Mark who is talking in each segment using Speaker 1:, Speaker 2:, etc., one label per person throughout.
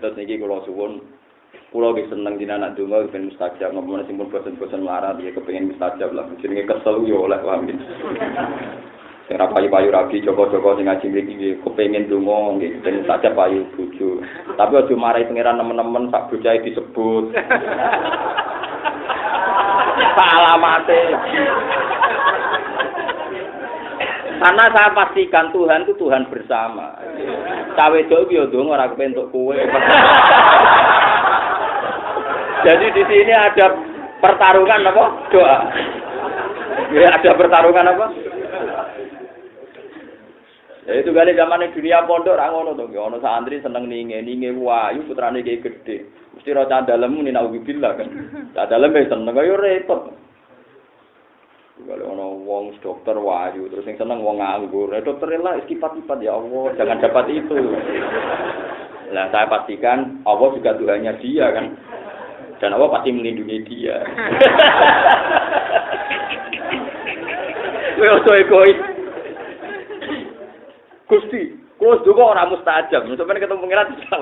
Speaker 1: Terus niki kula suwun kula nggih seneng dina anak donga ben mustajab ngomong sing pun bosen-bosen larat ya kepengin mustajab lah jenenge kesel yo oleh paham. Sing ra payu-payu rabi Joko-joko sing ngaji iki kepengin donga nggih ben mustajab payu bojo. Tapi aja marahi pangeran nemen-nemen sak bocahe disebut. Alamate. Karena saya pastikan Tuhan itu Tuhan bersama. Cawe wedok yo ndonga ora kepentuk kowe. Jadi di sini ada pertarungan apa? Doa. Ya ada pertarungan apa? Ya itu kali zaman dunia pondok ra ngono to. Ono santri seneng ninge wayu putrane iki gedhe. Mesti ro candalemu ni naudzubillah kan. Candalem seneng kaya repot. Kalau ono wong dokter wayu terus yang seneng wong nganggur, dokter lah istipat-ipat ya Allah, jangan dapat itu. Nah saya pastikan Allah juga Tuhannya dia kan, dan Allah pasti melindungi dia. Kowe ojo egois. Gusti, kulo juga ora mustajab. Sampeyan ketemu pengiran bisa.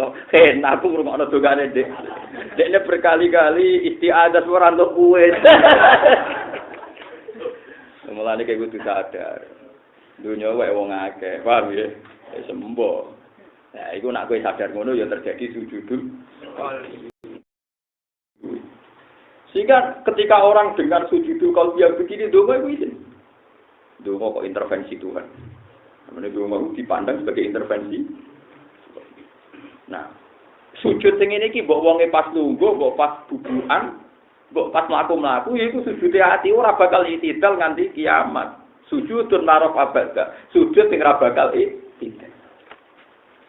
Speaker 1: Aku ngrungokno dongane Dik. Dekne berkali-kali istiadat ora entuk kuwe. Mulane kayak kudu sadar. Dunya wae wong akeh, paham ya? Sembo. Nah, iku nek kowe sadar ngono ya terjadi sujudul qalbi. Sehingga ketika orang dengar sujudul qalbi yang begini donga iku izin. Donga kok intervensi Tuhan. Namanya donga dipandang sebagai intervensi. Nah, sujud sing ngene iki mbok wonge pas lungguh, mbok pas bubukan mbok pas mlaku-mlaku ya iku sujude ati ora bakal itidal nganti kiamat. Sujudun maraf abada. Sujud sing ora bakal itidal.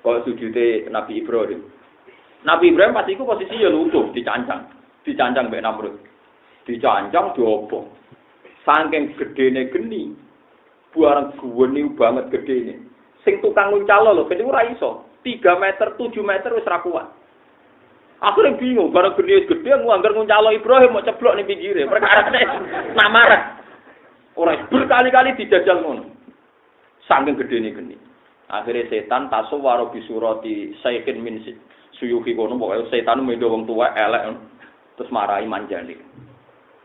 Speaker 1: Kok sujude Nabi Ibrahim. Nabi Ibrahim pas iku posisi ya lungguh dicancang. Dicancang mbek Namrud. Dicancang diobong. Saking gedene geni. Buareng guweni banget gedene. Sing tukang nguncalo lho, ben ora iso. 3 meter, 7 meter wis ra kuat. Aku yang bingung, barang gede nganggar nguncalo Ibrahim mau ceblok ning pinggire. Perkarane namarat. Ora berkali-kali dijajal ngono. Saking gedene geni. Akhire setan tasawwara bisurati sayyin min suyuhi kono pokoke setan mendo wong tuwa elek terus marahi Manjanik.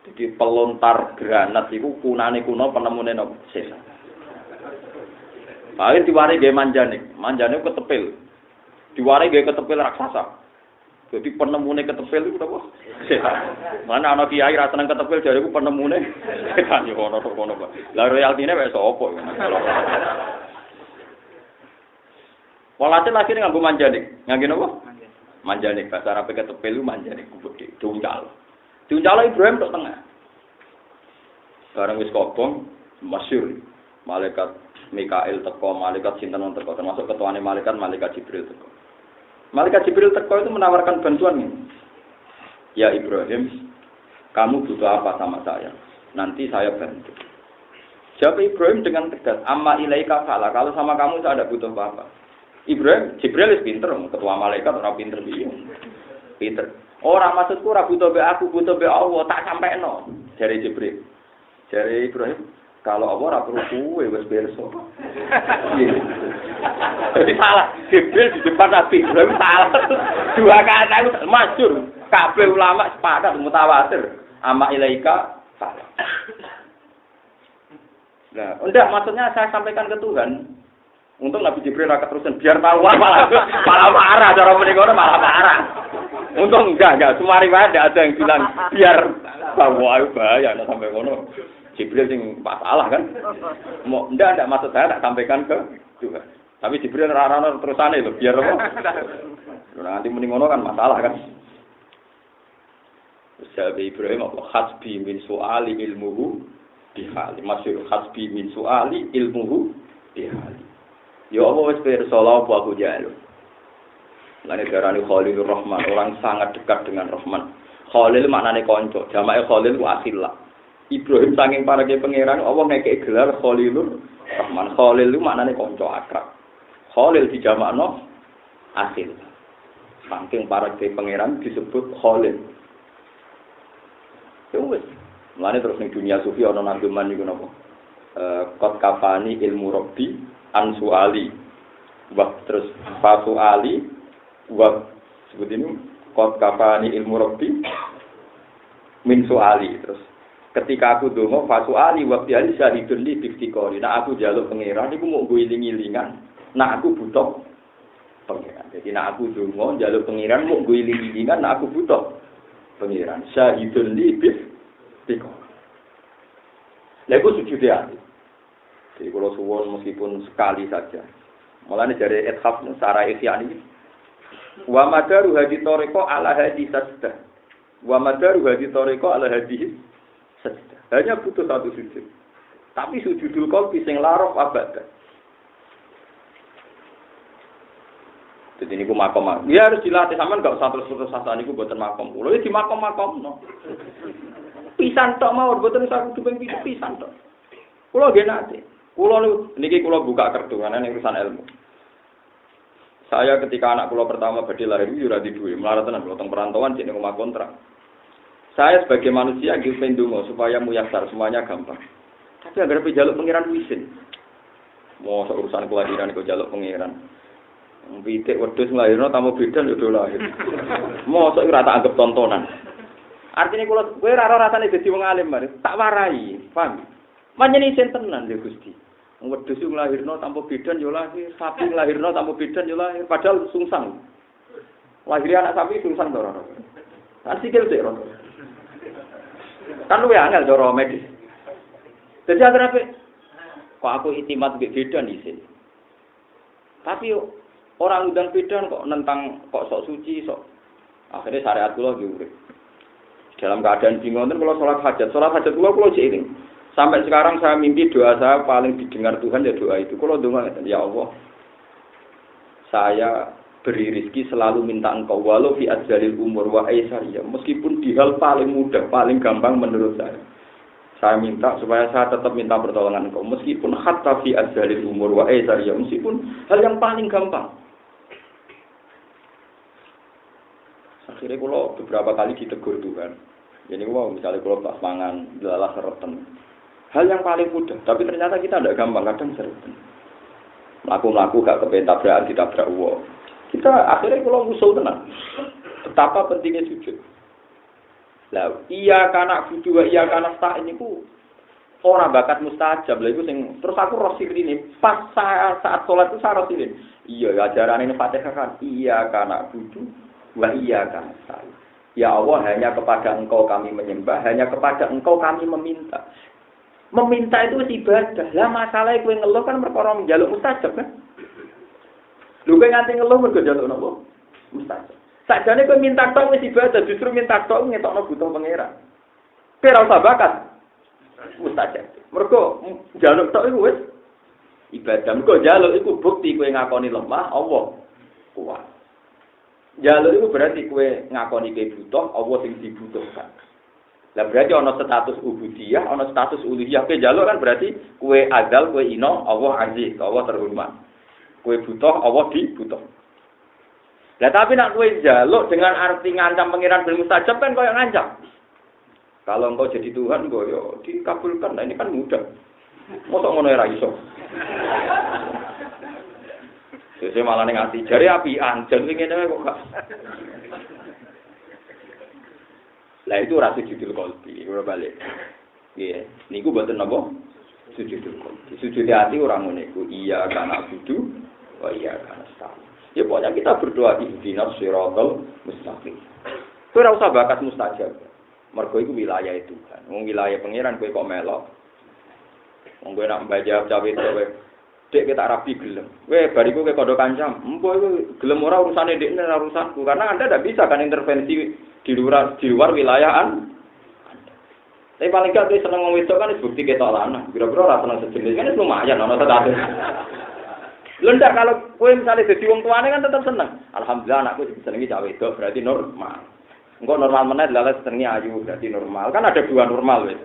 Speaker 1: Jadi pelontar granat iku kunane kuno penemune setan. Akhire diwari gawe Manjanik. Manjanik ketepil. Diwari gawe ketepil raksasa. Jadi penemune ketepil itu apa? Setan. Mana ana kiai ra seneng ketepil jariku penemune setan yo ono Pak. Lah royaltine wis sapa? Walhasil akhirnya nganggo Manjanik. Nganggo napa? Manjanik bahasa Arab ketepil itu Manjanik gede, diuncal. Diuncal Ibrahim tok tengah. Bareng wis kobong masyhur malaikat Mikail teko, malaikat sinten teko, termasuk ketuane malaikat Jibril teko. Malaikat Jibril teko itu menawarkan bantuan ini. Ya Ibrahim, kamu butuh apa sama saya? Nanti saya bantu. Jawab Ibrahim dengan tegas, amma ilaika fala. Kalau sama kamu saya tidak butuh apa-apa. Ibrahim, Jibril itu pinter, ketua malaikat orang pinter biung. Pinter. Orang maksudku ora butuh be aku, butuh be Allah, tak sampaino. Dari Jibril. Dari Ibrahim, kalau Allah ora perlu kuwe wis berso. Jadi salah. Jibril di depan Nabi Ibrahim salah. Dua kata itu masyhur. Kabeh ulama sepakat mutawatir. Amma ilaika salah. Nah, enggak maksudnya saya sampaikan ke Tuhan. Untung Nabi Jibril rakyat terusan biar tahu malah marah cara menikono malah marah. Untung enggak semua riwayat ada yang bilang biar bahwa bahaya sampai kono. Jibril sing masalah kan. Mau enggak maksud saya tak sampaikan ke Tuhan. Tapi Jibril rarana terusane lho biar apa. Nanti mending ngono kan masalah kan. Usaha Ibrahim apa hasbi min su'ali ilmuhu bihali. Masyhur hasbi min su'ali ilmuhu bihali. Ya Allah wis pirsalah apa aku jalu. Lane darani Khalilur Rahman, orang sangat dekat dengan Rahman. Khalil maknane kanca, jamake Khalil ku akhillah. Ibrahim saking parake pangeran Allah ngekek gelar Khalilur Rahman. Khalil itu maknane kanca akrab. Khalil dijamakno akhil. Saking parake pangeran disebut Khalil. Ya wis. Lane terus ning dunia sufi ana nageman niku napa? Qad kafani ilmu rabbi ansuali wa terus fasuali wa Sebut ini qad kafani ilmu rabbi min suali. Terus ketika aku donga fasuali wa bi'ali syahidun li biftikori. Nah aku jaluk pangeran iku mau guling-gilingan. Nah aku butuh pangeran. Jadi nah aku donga jaluk pangeran mau guling-gilingan nah aku butuh pangeran. Syahidun li biftikori. Lha iku sujud ati. Jadi kalau suwon meskipun sekali saja. Mulane dari ithaf secara ihya ini. Wa madaru hadi toriko ala hadi sajdah. Wa madaru hadi toriko ala hadi sajdah. Hanya butuh satu sujud. Tapi sujudul qalbi sing larof abad. Jadi niku makom. Ya harus dilatih sampean gak usah terus sasane niku mboten makom. Kulo ya di makom-makomno. Pisan tok mawon mboten usah kudu ping pisan tok. Kulo nggih nate. Kulo niki kulo buka kertu ana ning urusan ilmu. Saya ketika anak kulo pertama badhe lahir yo ora duwe, melarat tenan kulo teng perantauan jeneng omah kontrak. Saya sebagai manusia nggih pendonga supaya muyasar semuanya gampang. Tapi agar pejaluk pangeran wisin. Mau urusan kelahiran iku jaluk pangeran. Pitik wedhus nglairno tamu bidan yo do lahir. Mosok ora tak anggap tontonan. Artine kula kowe ora rasane dadi wong alim bare, tak warai, paham? Manjene isen tenan lho Gusti. Wedhus nglahirno tanpa bidan yo lahir, sapi nglahirno tanpa bidan yo lahir, padahal sungsang. Lahir anak sapi sungsang to ora. Kan sikil sik ora. Kan luwe angel cara medis. Dadi akhire kok aku itimat mbek bidan isin. Tapi orang undang bidan kok nentang kok sok suci sok. Akhirnya syariat kula diurip. Dalam keadaan bingung kalau sholat hajat kula seiring. Sampai sekarang saya mimpi doa saya paling didengar Tuhan ya doa itu. Kalau doa ya Allah, saya beri rezeki selalu minta Engkau walau fi ajjalil umur wa aisariyah. Meskipun di hal paling mudah, paling gampang menurut saya. Saya minta supaya saya tetap minta pertolongan Engkau meskipun hatta fi ajjalil umur wa aisariyah, meskipun hal yang paling gampang. Akhirnya kalau beberapa kali ditegur Tuhan. Jadi wow, misalnya kalau pas mangan, lalah sereten. Hal yang paling mudah, tapi ternyata kita tidak gampang, kadang sereten. Melaku-melaku gak kepengen tabrakan, ditabrak uang. Kita akhirnya kalau musuh tenang. Betapa pentingnya sujud. Lah, iya kanak budu, iya kanak tak ini ku orang bakat mustajab. Lah itu sing terus aku rosir ini pas saat sholat itu saya rosir ini. Iya ajaran ini Fatihah kan. Iya kanak budu, wa iya kanak tak. Ya Allah, hanya kepada Engkau kami menyembah, hanya kepada Engkau kami meminta. Meminta itu ibadah. Lah masalahnya kowe ngeluh kan perkara njaluk mustajab kan. Lho kowe nganti ngeluh mergo njaluk napa? Mustajab. Sakjane kowe minta tok wis ibadah, justru minta tok ngetokno butuh pangeran. Kowe ora usah bakat mustajab. Mergo njaluk tok iku wis ibadah. Mergo njaluk iku bukti kowe ngakoni lemah, Allah kuat. Njaluk iku berarti kowe ngakoni kowe butuh, Allah sing dibutuhkan. Lah berarti ana status ubudiyah, ana status uluhiyah. Kowe njaluk kan berarti kowe azal, kowe ino, Allah aziz, Allah terhormat. Kowe butuh, Allah dibutuh. Lah tapi nak kowe njaluk dengan arti ngancam pangeran bil mustajab kan koyo ngancam. Kalau engkau jadi Tuhan, kok yo dikabulkan. Nah ini kan mudah. Mosok ngono ora iso. Saya malah ning ati jare apian, jan ngene kok gak. Lah itu rasa sujudul qalbi, ora balik. Nggih, niku mboten napa? Sujudul qalbi. Sujud hati orang ngene iku iya kana budu, wa iya kana stal. Ya pokoknya kita berdoa ihdinas siratal mustaqim. Kowe ora usah bakat mustajab. Mergo iku wilayah Tuhan. Wong wilayah pangeran kowe kok melok. Wong kowe nak mbajak cawe kowe dek kita rapi gelem. Weh bariku ke kodo kancam. Empo itu gelem ora urusane dekne ora urusanku. Karena Anda tidak bisa kan intervensi di luar wilayah Anda. Tapi paling gak dia seneng ngomong itu kan bukti ketok lanang. Kira-kira ora seneng sejenis kan lumayan ana status. Lha ndak kalau kowe misalnya dadi wong tuane kan tetap seneng. Alhamdulillah anakku disenengi cah wedok berarti normal. Engko normal meneh lha senengi ayu berarti normal. Kan ada dua normal wis.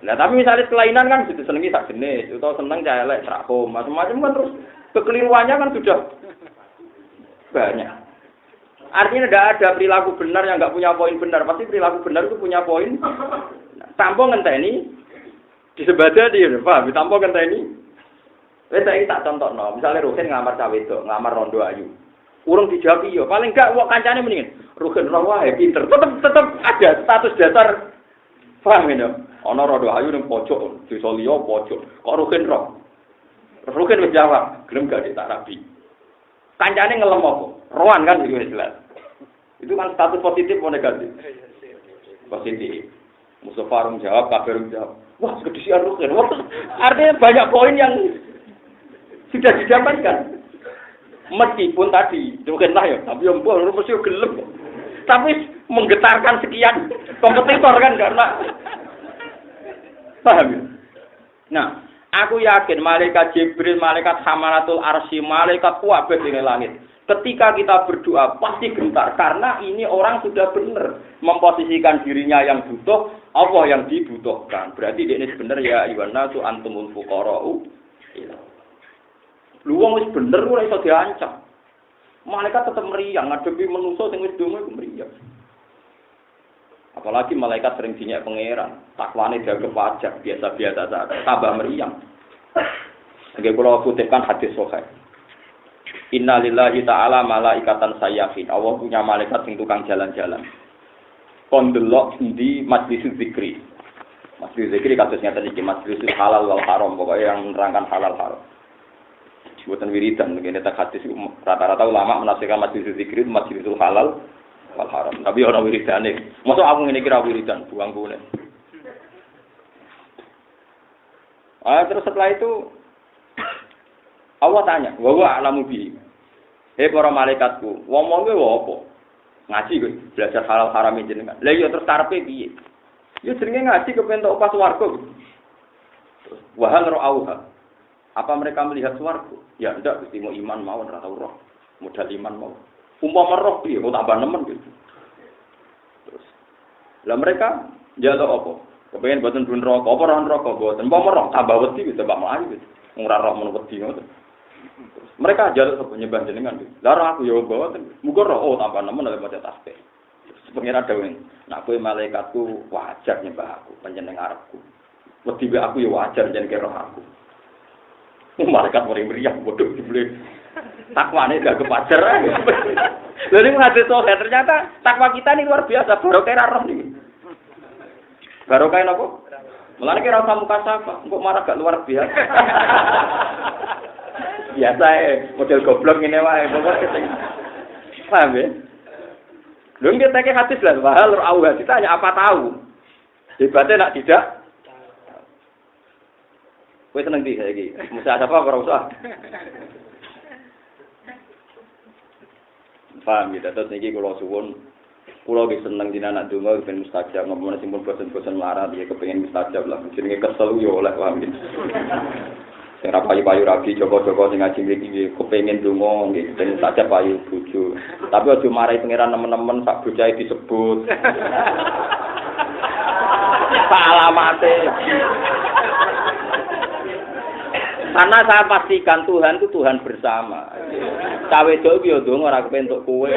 Speaker 1: Nah tapi misalnya kelainan kan sudah senengi sak jenis, atau seneng cah elek, rakom, macam-macam kan terus kekeliruannya kan sudah banyak. Artinya tidak ada perilaku benar yang nggak punya poin benar. Pasti perilaku benar itu punya poin. Tanpa ngenteni disebadah dia, paham? Tanpa ngenteni. Wes saya tak contoh no. Misalnya Ruhin ngamar cah wedok, ngamar rondo ayu. Urung dijawab iya, paling enggak wong kancane mendingin. Rugen ora wae pinter. Tetep ada status dasar. Paham ya? Ana rada ayu ning pojok, desa liya pojok. Kok rugen ro? Rugen wis jawab, gelem gak tak rabi. Kancane ngelem apa? Roan kan iki jelas. Itu kan status positif atau negatif? Positif. Mustafa rum jawab, kabeh rum jawab. Wah, kedisian rugen. Wah, artinya banyak poin yang sudah didapatkan. Meskipun tadi, mungkin lah ya, tapi yang boleh mesti gelem. Tapi menggetarkan sekian kompetitor kan karena paham ya? Nah, aku yakin malaikat Jibril, malaikat Hamalatul Arsy, malaikat kuwabeh di langit. Ketika kita berdoa pasti gentar karena ini orang sudah benar memposisikan dirinya yang butuh, Allah yang dibutuhkan. Berarti ini sebenarnya ya ayyuhan tu antumul fuqara'u. Lu wong wis bener ora iso diancam. Malaikat tetep meriang ngadepi manusa sing wis donga iku meriang. Apalagi malaikat sering dinyak pangeran, takwane dianggap wajar, biasa-biasa saja, tambah meriang. Nggih kula kutipkan hadis sahih. Innalillahi ta'ala malaikatan sayyahin. Allah punya malaikat sing tukang jalan-jalan. Kon delok di majlis zikri. Majlis zikri kasusnya tadi majlis halal wal haram, pokoknya yang menerangkan halal haram. Buatan wiridan, begini tak hadis rata-rata ulama menafsirkan majlis zikir itu majlisul halal wal haram. Tapi orang wiridan ini, maksud aku ini kira wiridan, buang bulan. Terus setelah itu Allah tanya, wa alamu bi. Para malaikatku, ngomongnya apa? Ngaji gue, belajar halal haram jenengan. Lah iya terus karepe piye? Ya jenenge ngaji kepen tok pas swarga. Terus wa hal ra'auha. Apa mereka melihat swarga? Ya enggak, mesti mau iman mawon ora tau roh. Modal iman mau. Umpama roh piye kok tambah nemen gitu. Terus lah mereka njaluk apa? Kepengin boten pun neraka, apa ora neraka boten. Umpama roh tambah wedi wis tambah mlayu gitu. Ora roh men wedi ngoten. Terus mereka njaluk sapa nyembah jenengan gitu. Lah aku ya boten. Muga roh tambah nemen nek maca tasbih. Pengira dawuh, nek kowe malaikatku wajar nyembah aku, panjenengan arepku. Wedi aku ya wajar jenenge roh aku. Malaikat meriang bodoh dibeli takwane gak kepajar. Lalu menghadiri sohe ternyata takwa kita ini luar biasa. Barokah roh nih. Barokah apa? Mulane kira usah muka sapa, kok marah gak luar biasa. Biasa model goblok ngene wae pokoke sing. Paham ya? Lho nggih tak hadis lah, wahal auha ditanya apa tahu. Hebatnya nak tidak. Kowe seneng ndi saiki? Mesti ada apa ora usah. Paham ya, terus niki kula suwun kula nggih seneng dina anak donga ben mustajab, ngomong sing pun bosen-bosen larat ya kepengin mustajab lah. Jenenge kesel yo oleh paham ya. Sing ra payu-payu rabi Joko-joko sing ngaji mriki kepengin donga nggih ben mustajab payu bojo. Tapi aja marahi pangeran nemen-nemen sak bocahe disebut. Salamate. Karena saya pastikan Tuhan itu Tuhan bersama. Cawe jauh yo dong ora kepentuk kowe.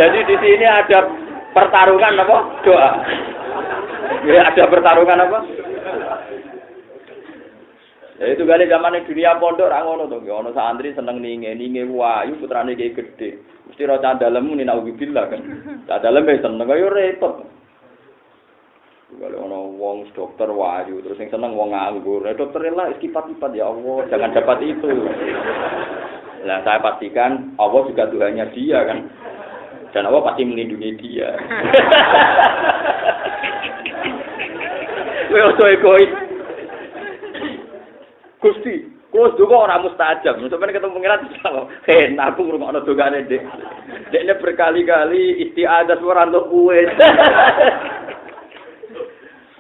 Speaker 1: Jadi di sini ada pertarungan apa? Doa. Ya ada pertarungan apa? Ya itu kali zaman dunia pondok ra ngono to. Ono santri seneng ninge wayu putrane iki gede. Mesti ro candalemu ni nauzubillah kan. Candalem seneng yo repot. Kalau ono wong dokter wayu terus yang seneng wong nganggur, dokter lah istipat-ipat ya Allah, jangan dapat itu. Nah saya pastikan Allah juga Tuhannya dia kan, dan Allah pasti melindungi dia. Weoso egois, Gusti, kalau juga orang mustajab, sebenarnya ketemu pengirat sama, aku ngurungokno dogane dek, deknya berkali-kali istiadah suara untuk kue.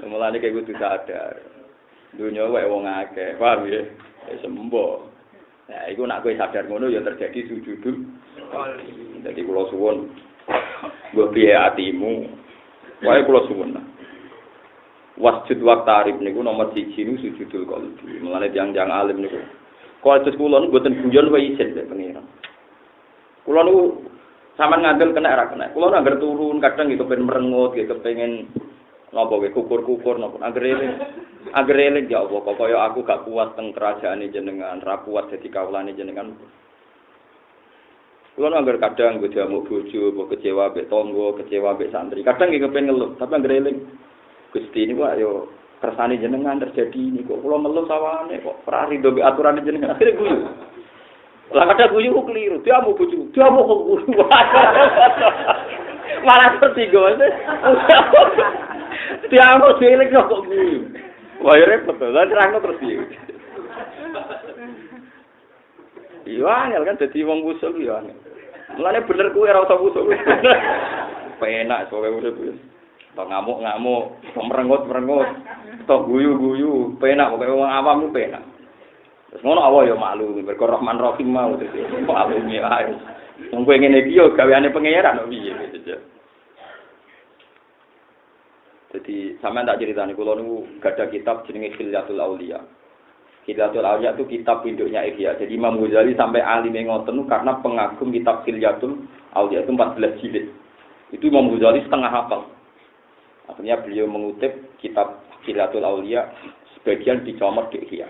Speaker 1: Mulane kayak kudu sadar. Dunya wae wong akeh, paham ya? Sembo. Nah, iku nek kowe sadar ngono ya terjadi sujudul. Dadi kula suwun mbok piye atimu. Wae kula suwun. Wasjud wa tarif niku nomor 1 niku sujudul qalbi. Mulane tiyang-tiyang alim niku. Kualitas kula niku mboten guyon wae isin nek pengiran. Kula niku sampean ngandel kena ra kena. Kula nangger turun kadang iki kepen merengut, iki kepengin napa kowe kukur-kukur napa anggere eling ya Allah kok kaya aku gak kuat teng kerajaane jenengan, ra kuat dadi kawulane jenengan. Kulo anggere kadang gue diamuk bojo, mbok kecewa mbek tangga, kecewa mbek santri. Kadang nggih kepen ngeluh, tapi anggere eling Gusti niku ayo kersane jenengan terjadi ini kok kula ngeluh sawane kok ora rido mbek aturane jenengan. Akhire guyu. Lah kadang guyu ku keliru, diamuk bojo, diamuk guru. Malah tertigo. Diamuk dhewe kok guyu. Wah repot to, lan terangno terus piye. Iya angel kan dadi wong usul ya angel. Mulane bener kuwi ora usah usul. Penak sowe urip wis. Tok ngamuk-ngamuk, merengut-merengut, tok guyu-guyu, penak pokoke wong awam ku penak. Terus ngono Allah ya maklum, mergo Rahman Rahim mau dadi maklum ya ae. Wong kowe ngene iki yo gaweane pangeran kok piye gitu. Jadi sampean tak ceritani kula niku gadah kitab jenenge Khilyatul Auliya. Khilyatul Auliya itu kitab induknya Ihya. Jadi Imam Ghazali sampai alime ngoten karena pengagum kitab Khilyatul Auliya itu 14 jilid. Itu Imam Ghazali setengah hafal. Akhirnya beliau mengutip kitab Khilyatul Auliya sebagian dicomot di Ihya.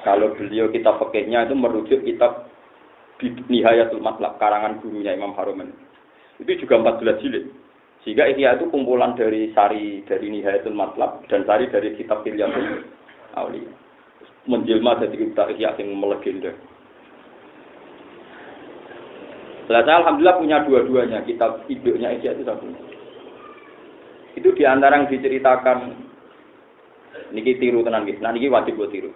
Speaker 1: Kalau beliau kitab fikihnya itu merujuk kitab Nihayatul Matlab karangan gurunya Imam Haruman. Itu juga 14 jilid. Sehingga Ihya itu kumpulan dari sari dari Nihayatul Matlab dan sari dari kitab Khilyatul Auliya. Menjelma dari kitab Ihya yang melegenda. Saya alhamdulillah punya dua-duanya, kitab induknya Ihya itu satu. Itu diantara yang diceritakan, niki tiru tenan nggih. Nah niki wajib buat tiru.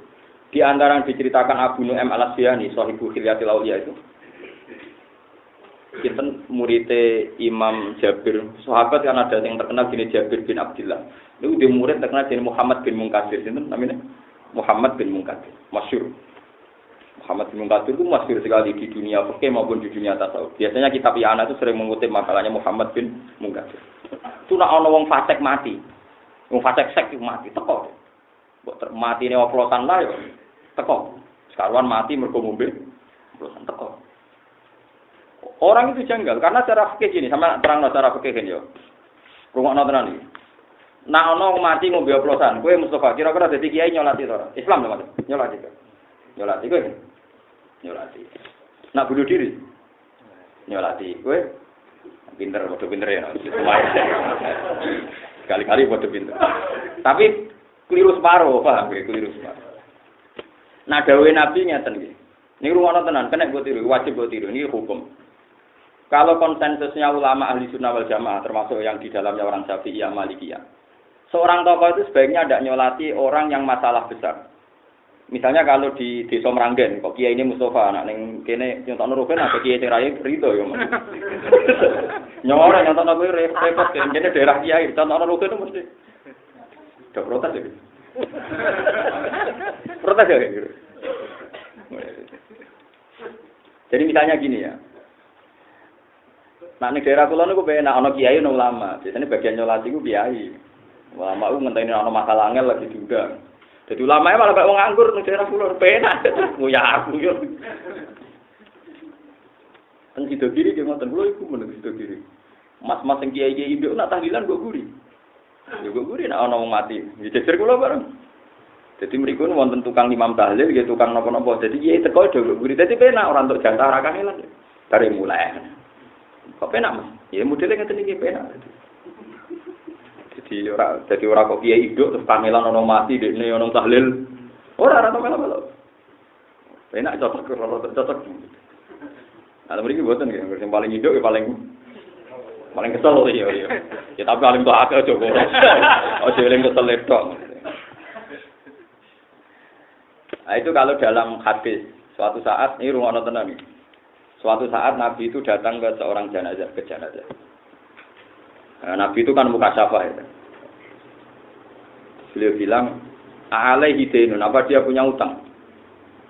Speaker 1: Di antara yang diceritakan Abu Nu'aim Al-Asbahani, Shahibu Khilyatul Auliya itu. Kita muridnya Imam Jabir, sahabat kan ada yang terkenal gini Jabir bin Abdullah. Itu dia murid terkenal gini Muhammad bin Munkatsir, itu namanya Muhammad bin Munkatsir, masyhur. Muhammad bin Munkatsir itu masyhur sekali di dunia fikih maupun di dunia tasawuf. Biasanya kitab I'anah itu sering mengutip makalahnya Muhammad bin Munkatsir. Itu nak ana wong fasik mati, wong fasik sek mati teko. Mbok mati ne oplosan lah yo teko. Sekaruan mati mergo ngombe oplosan teko. Orang itu janggal karena cara fikih gini, sama terang cara fikih kan yo. Rungokno tenan iki. Nak ana mati ngombe oplosan, kowe Mustafa kira-kira dadi kiai nyolati to ora? Islam lho Mas. Nyolati. Nyolati kowe. Nyolati. Nak bunuh diri. Nyolati kowe. Pinter, bodoh pinter ya. Kali-kali bodoh pinter. Tapi keliru separuh, paham kowe keliru separuh. Nah dawuhe Nabi ngeten iki. Niku rungokno tenan, kena mbok tiru, wajib mbok tiru, ini hukum. Kalau konsensusnya ulama ahli sunnah wal jamaah, termasuk yang di dalamnya orang Syafi'iyah, Malikiyah, seorang tokoh itu sebaiknya tidak nyolati orang yang masalah besar. Misalnya kalau di Desa Meranggen, kok kiai ini Mustafa, anak neng kene nyontokno rugen, apa kiai cerai Ridho ya mas. Nyora nyontokno kuwi repot, kene daerah kiai, nyontokno rugen mesti. Udah protes ya. Protes ya gitu. Jadi misalnya gini ya. Nah, di daerah kula niku penak ana kiai ana ulama. Biasanya bagian nyolati ku kiai. Ulama ku ngenteni ana masalah angel lagi diundang. Jadi ulama malah kaya wong nganggur ning daerah kula penak. Ya aku yo. Teng sido kiri ki ngoten kula iku men sido kiri. Mas-mas sing kiai-kiai nduk nak tahlilan kok guri. Ya kok guri nak ana wong mati. Ya jejer kula bareng. Jadi mriku wonten tukang imam tahlil, nggih tukang napa-napa. Jadi kiai teko do guri. Dadi penak ora entuk jatah ra kangelan. Bare mulai. Kok penak Mas? Ya modele ngeten iki penak. Jadi ora kok kiai hidup terus kangelan ono mati dekne ono tahlil. Ora melo-melo. Penak cocok. Nah, mriki mboten nggih, sing paling hidup ya paling kesel ya. Ya tapi paling tok akeh aja kok. Ojo eling kesel tok. Nah, itu kalau dalam hadis suatu saat ini rungokno tenan iki. Suatu saat Nabi itu datang ke seorang jenazah. Nah, Nabi itu kan mukasyafah ya. Beliau bilang, "Alaihi dainun, apa dia punya utang?"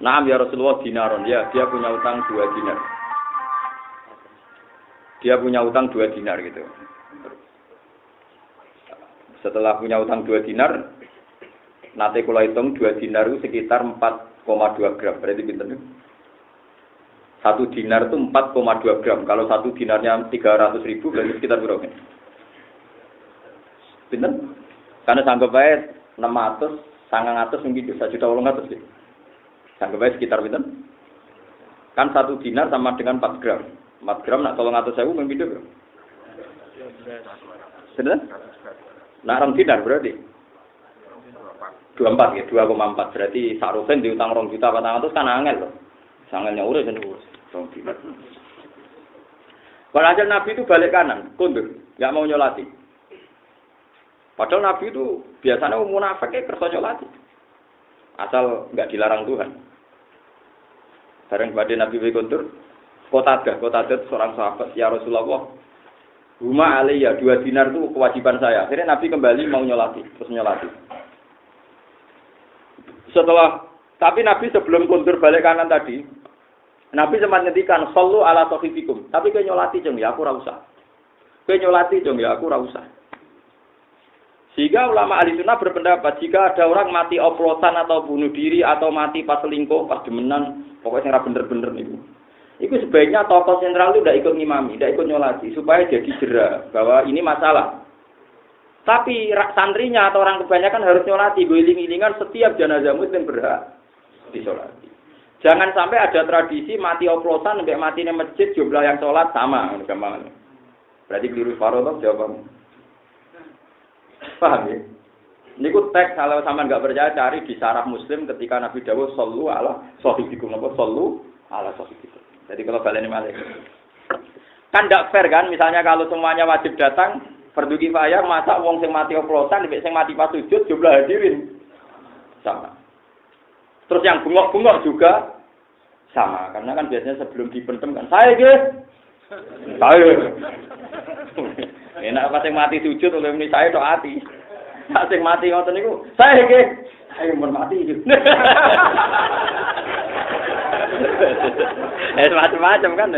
Speaker 1: "Na'am ya Rasulullah dinaron." Ya, dia punya utang 2 dinar. Dia punya utang 2 dinar gitu. Setelah punya utang 2 dinar, nate kula hitung 2 dinar itu sekitar 4,2 gram. Berarti pinten? 1 dinar itu 4,2 gram. Kalau 1 dinarnya 300.000 berarti sekitar berapa? Pinten? Karena sanggup bae 600, 900 mungkin 1.800.000 gitu. Sanggup bae sekitar pinten? Kan 1 dinar sama dengan 4 gram. 4 gram nak 300.000 mungkin itu. Bener? Nak 2 dinar berarti 24 ya, 2,4 berarti sarusen diutang 2 juta 400 kan angel loh. Sangelnya urus kan urus. 2 dinar. Walhasil Nabi itu balik kanan, kundur, nggak mau nyolati. Padahal Nabi itu biasanya munafik kerja nyolati, asal nggak dilarang Tuhan. Bareng pada Nabi kundur, kota ada seorang sahabat, ya Rasulullah, huma alaiya 2 dinar itu kewajiban saya. Akhirnya Nabi kembali mau nyolati, terus nyolati. Tapi Nabi sebelum kundur balik kanan tadi. Nabi sempat ngendikan sallu ala sahibikum, tapi kowe nyolati jeng ya aku ora usah. Kowe nyolati jeng ya aku ora usah. Sehingga ulama ahli sunnah berpendapat jika ada orang mati oplosan atau bunuh diri atau mati pas selingkuh, pas demenan, pokoknya ora bener-bener niku. Itu sebaiknya tokoh sentral itu tidak ikut ngimami, tidak ikut nyolati supaya jadi jera bahwa ini masalah. Tapi santrinya atau orang kebanyakan harus nyolati, guling-gilingan setiap jenazah muslim berhak disolati. Jangan sampai ada tradisi mati oplosan sampai mati di masjid jumlah yang sholat sama, gampang. Berarti keliru farodah jawabannya. Paham ya? Ini teks kalau sama nggak percaya cari di Syarah Muslim ketika Nabi Dawud sallu ala sahibikum, apa sallu ala sahibikum. Jadi kalau balik ini kan tidak fair kan? Misalnya kalau semuanya wajib datang, fardu kifayah masa wong sing mati oplosan sampai sing mati pas sujud jumlah hadirin sama. Terus yang bengok-bengok juga sama, karena kan biasanya sebelum dipendem kan, saya enak pas yang mati sujud oleh ini saya doa hati, pas yang mati ngoten niku, saya mau mati itu, macam-macam kan.